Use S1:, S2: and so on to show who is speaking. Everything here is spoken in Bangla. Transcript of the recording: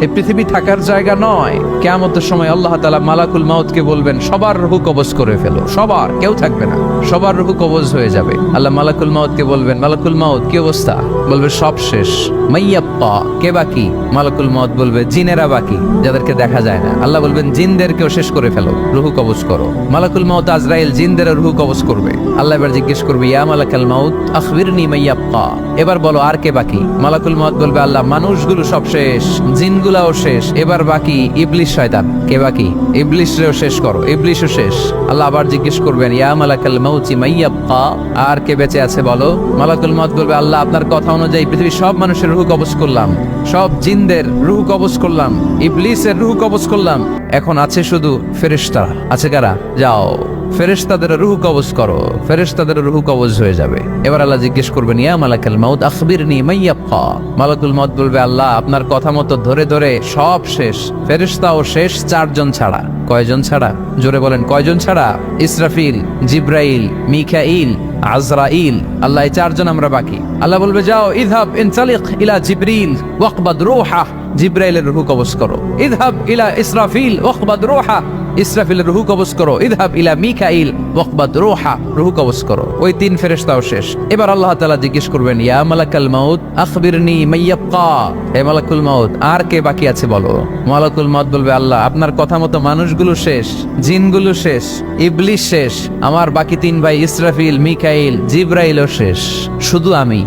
S1: এই পৃথিবী থাকার জায়গা নয়। কিয়ামতের সময় আল্লাহ তাআলা মালাকুল মাউতকে বলবেন সবার রূহ কবজ করে ফেলো, সবার, কেউ থাকবে না, সবার রূহ কবজ হয়ে যাবে। আল্লাহ মালাকুল মাউতকে বলবেন, মালাকুল মাউত কি অবস্থা? বলবে সব শেষ। মাইয়াপ্পা, কে বাকি? মালাকুল মাউত বলবে জিনেরা বাকি, যাদেরকে দেখা যায় না। আল্লাহ বলবেন জিনদেরকেও শেষ করে ফেলো, রূহ কবজ করো। মালাকুল মাউত আজরাইল জিনদের রূহ কবজ করবে। আল্লাহ এবার জিজ্ঞেস করবে, ইয়া মালাকাল মাউত আখবিরনি মাইয়াপ্পা, এবার বলো আর কে বাকি? মালাকুল মাউত বলবে, আল্লাহ মানুষগুলো সব শেষ, জিনগুলাও শেষ, এবার বাকি ইবলিস শয়তান। কে বাকি? ইবলিসরেও শেষ করো, ইবলিসও শেষ। আল্লাহ আবার জিজ্ঞেস করবেন, ইয়া মালাকাল মাউতি মাইয়াব্বা, আর কে বেঁচে আছে বলো? মালাকুল মাউত বলবে, আল্লাহ আপনার কথা অনুযায়ী পৃথিবীর সব মানুষের রূহ কবজ করলাম, সব জিনদের রূহ কবজ করলাম, ইবলিসের রূহ কবজ করলাম, এখন আছে শুধু ফেরেশতা। আছে কারা? যাও ফেরেশতাদের রূহ কবজ করো। ফেরেশতাদের রূহ কবজ হয়ে যাবে। এবার আল্লাহ জিজ্ঞেস করবেন, ইয়া মালাকাল মাউত আখবিরনি মাইয়াব্বা। মালাকুল মাউত বলবে, আল্লাহ আপনার কথা মতো ধরে ধরে সব শেষ, ফেরেশতাও শেষ, 4 জন ছাড়া। কয়জন ছাড়া? জোরে বলেন, কয়জন ছাড়া? ইসরাফিল, জিব্রাইল, মিকাইল, আজরাইল। আল্লাহ এই 4 জন আমরা বাকি। আল্লাহ বলবে, যাও ইযহাব ইনতালিক ইলা জিবরিল ওয়াকবাদ রূহা, জিব্রাইলের রূহ কবজ করো। ইযহাব ইলা ইসরাফিল ওয়াকবাদ রূহা, ইসরাফিলের রূহ কবজ করো। ইযহাব ইলা মিকাইল ওয়াকবাদ রূহা, রূহ কবজ করো। ওই 3 ফেরেশতাও শেষ। এবার আল্লাহ তাআলা জিজ্ঞেস করবেন, ইয়া মালাকাল মাউত আখবিরনি মাইয়াব্বা, হে মালাকুল মাউত আর কে বাকি আছে বলো? মালাকুল মাউত বলবে, আল্লাহ আপনার কথা মতো মানুষগুলো শেষ, জিনগুলো শেষ, ইবলিস শেষ, আমার বাকি 3 ভাই ইসরাফিল, মিকাইল, জিব্রাইলও শেষ, শুধু আমি।